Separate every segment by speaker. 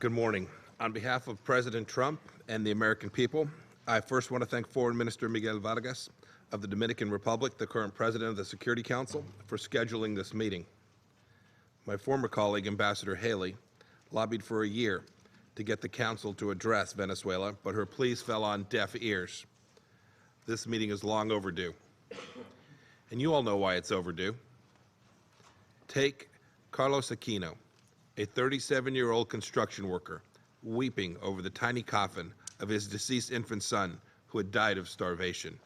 Speaker 1: Good morning. On behalf of President Trump and the American people, I first want to thank Foreign Minister Miguel Vargas of the Dominican Republic, the current president of the Security Council, for scheduling this meeting. My former colleague, Ambassador Haley, lobbied for a year to get the Council to address Venezuela, but her pleas fell on deaf ears. This meeting is long overdue. And you all know why it's overdue. Take Carlos Aquino, a 37-year-old construction worker, weeping over the tiny coffin of his deceased infant son who had died of starvation.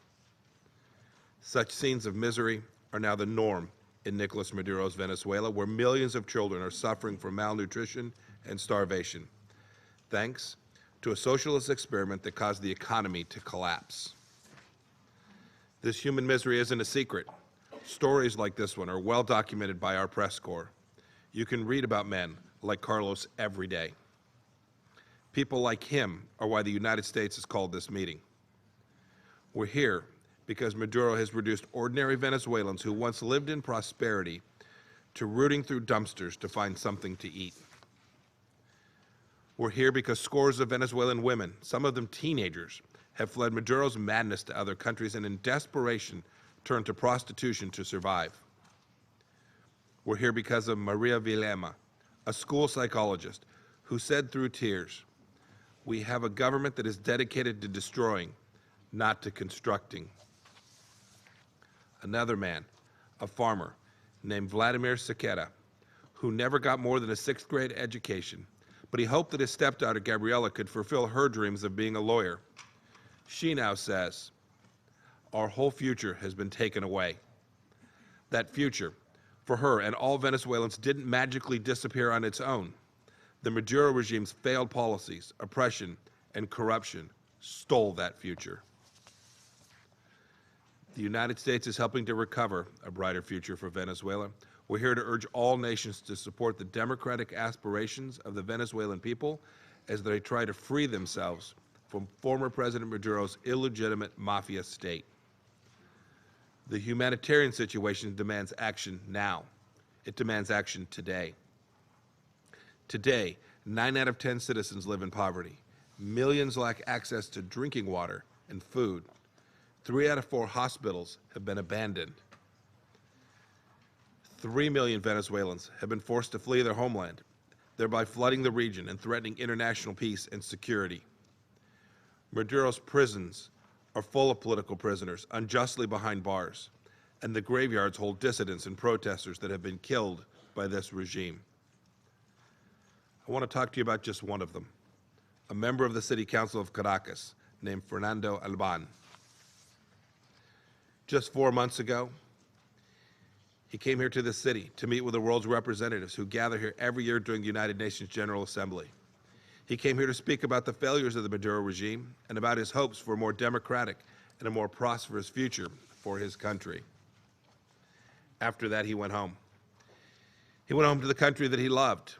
Speaker 1: Such scenes of misery are now the norm in Nicolas Maduro's Venezuela, where millions of children are suffering from malnutrition and starvation, thanks to a socialist experiment that caused the economy to collapse. This human misery isn't a secret. Stories like this one are well documented by our press corps. You can read about men like Carlos every day. People like him are why the United States has called this meeting. We're here because Maduro has reduced ordinary Venezuelans who once lived in prosperity to rooting through dumpsters to find something to eat. We're here because scores of Venezuelan women, some of them teenagers, have fled Maduro's madness to other countries and in desperation turned to prostitution to survive. We're here because of Maria Vilema, a school psychologist who said through tears, "We have a government that is dedicated to destroying, not to constructing." Another man, a farmer named Vladimir Sequeira, who never got more than a 6th grade education, but he hoped that his stepdaughter Gabriela could fulfill her dreams of being a lawyer. She now says, "Our whole future has been taken away." That future, for her and all Venezuelans, didn't magically disappear on its own. The Maduro regime's failed policies, oppression, and corruption stole that future. The United States is helping to recover a brighter future for Venezuela. We're here to urge all nations to support the democratic aspirations of the Venezuelan people as they try to free themselves from former President Maduro's illegitimate mafia state. The humanitarian situation demands action now. It demands action today. Today, 9 out of 10 citizens live in poverty. Millions lack access to drinking water and food. 3 out of 4 hospitals have been abandoned. 3 million Venezuelans have been forced to flee their homeland, thereby flooding the region and threatening international peace and security. Maduro's prisons are full of political prisoners unjustly behind bars, and the graveyards hold dissidents and protesters that have been killed by this regime. I want to talk to you about just one of them, a member of the City Council of Caracas named Fernando Alban. Just 4 months ago, he came here to the city to meet with the world's representatives who gather here every year during the United Nations General Assembly. He came here to speak about the failures of the Maduro regime and about his hopes for a more democratic and a more prosperous future for his country. After that, he went home. He went home to the country that he loved.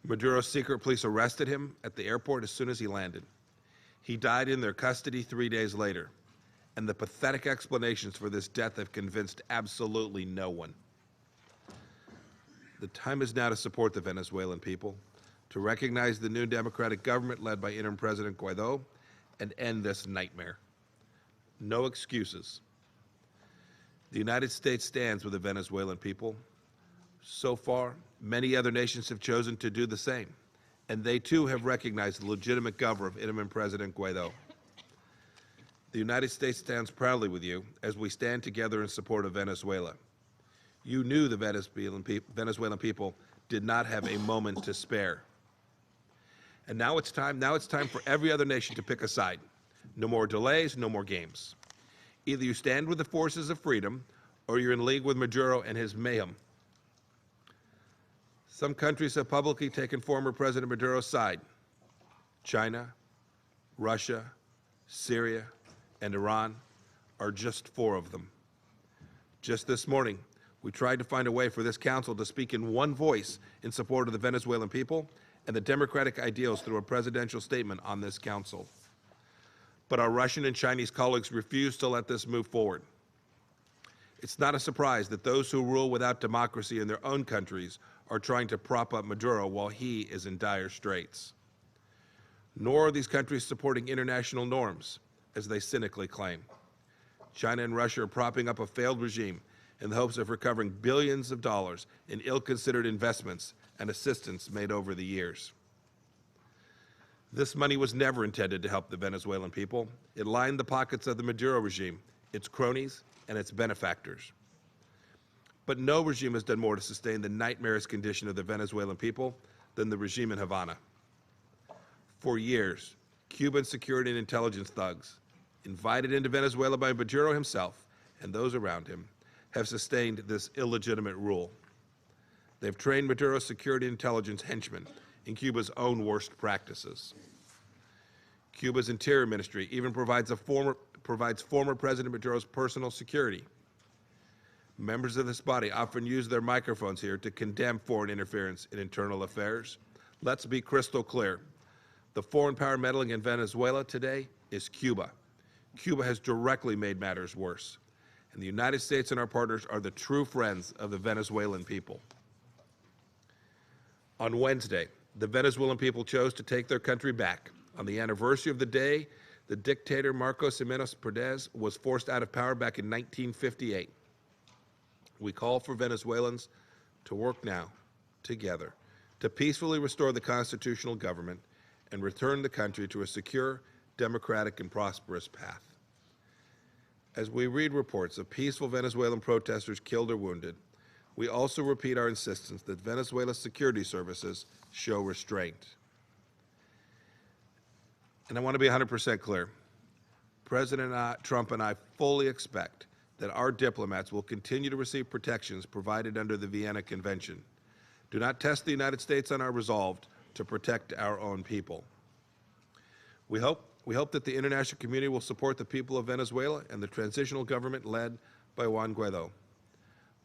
Speaker 1: Maduro's secret police arrested him at the airport as soon as he landed. He died in their custody 3 days later, and the pathetic explanations for this death have convinced absolutely no one. The time is now to support the Venezuelan people, to recognize the new democratic government led by interim President Guaido, and end this nightmare. No excuses. The United States stands with the Venezuelan people. So far, many other nations have chosen to do the same, and they too have recognized the legitimate government of interim President Guaido. The United States stands proudly with you as we stand together in support of Venezuela. You knew the Venezuelan people did not have a moment to spare. And now it's time for every other nation to pick a side. No more delays, no more games. Either you stand with the forces of freedom, or you're in league with Maduro and his mayhem. Some countries have publicly taken former President Maduro's side. China, Russia, Syria, and Iran are just 4 of them. Just this morning, we tried to find a way for this council to speak in one voice in support of the Venezuelan people and the democratic ideals through a presidential statement on this council. But our Russian and Chinese colleagues refused to let this move forward. It's not a surprise that those who rule without democracy in their own countries are trying to prop up Maduro while he is in dire straits. Nor are these countries supporting international norms, as they cynically claim. China and Russia are propping up a failed regime in the hopes of recovering billions of dollars in ill-considered investments and assistance made over the years. This money was never intended to help the Venezuelan people. It lined the pockets of the Maduro regime, its cronies, and its benefactors. But no regime has done more to sustain the nightmarish condition of the Venezuelan people than the regime in Havana. For years, Cuban security and intelligence thugs, invited into Venezuela by Maduro himself and those around him, have sustained this illegitimate rule. They've trained Maduro's security and intelligence henchmen in Cuba's own worst practices. Cuba's Interior Ministry even provides former President Maduro's personal security. Members of this body often use their microphones here to condemn foreign interference in internal affairs. Let's be crystal clear. The foreign power meddling in Venezuela today is Cuba. Cuba has directly made matters worse. And the United States and our partners are the true friends of the Venezuelan people. On Wednesday, the Venezuelan people chose to take their country back. On the anniversary of the day, the dictator Marcos Jiménez Pérez was forced out of power back in 1958. We call for Venezuelans to work now, together, to peacefully restore the constitutional government and return the country to a secure, democratic, and prosperous path. As we read reports of peaceful Venezuelan protesters killed or wounded, we also repeat our insistence that Venezuela's security services show restraint. And I want to be 100% clear. President Trump and I fully expect that our diplomats will continue to receive protections provided under the Vienna Convention. Do not test the United States on our resolve to protect our own people. We hope that the international community will support the people of Venezuela and the transitional government led by Juan Guaidó.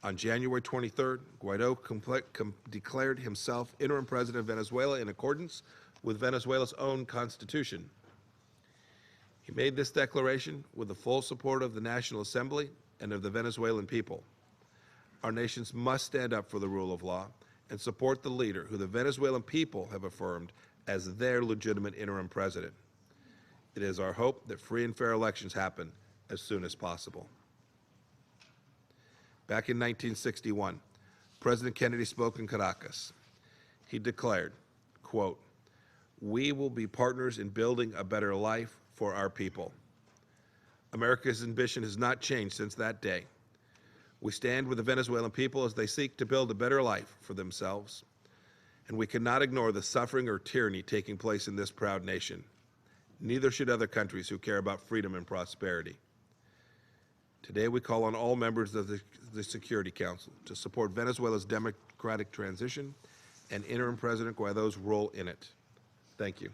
Speaker 1: On January 23rd, Guaidó declared himself interim president of Venezuela in accordance with Venezuela's own constitution. He made this declaration with the full support of the National Assembly and of the Venezuelan people. Our nations must stand up for the rule of law and support the leader who the Venezuelan people have affirmed as their legitimate interim president. It is our hope that free and fair elections happen as soon as possible. Back in 1961, President Kennedy spoke in Caracas. He declared, quote, "We will be partners in building a better life for our people." America's ambition has not changed since that day. We stand with the Venezuelan people as they seek to build a better life for themselves, and we cannot ignore the suffering or tyranny taking place in this proud nation. Neither should other countries who care about freedom and prosperity. Today we call on all members of the Security Council to support Venezuela's democratic transition and interim President Guaidó's role in it. Thank you.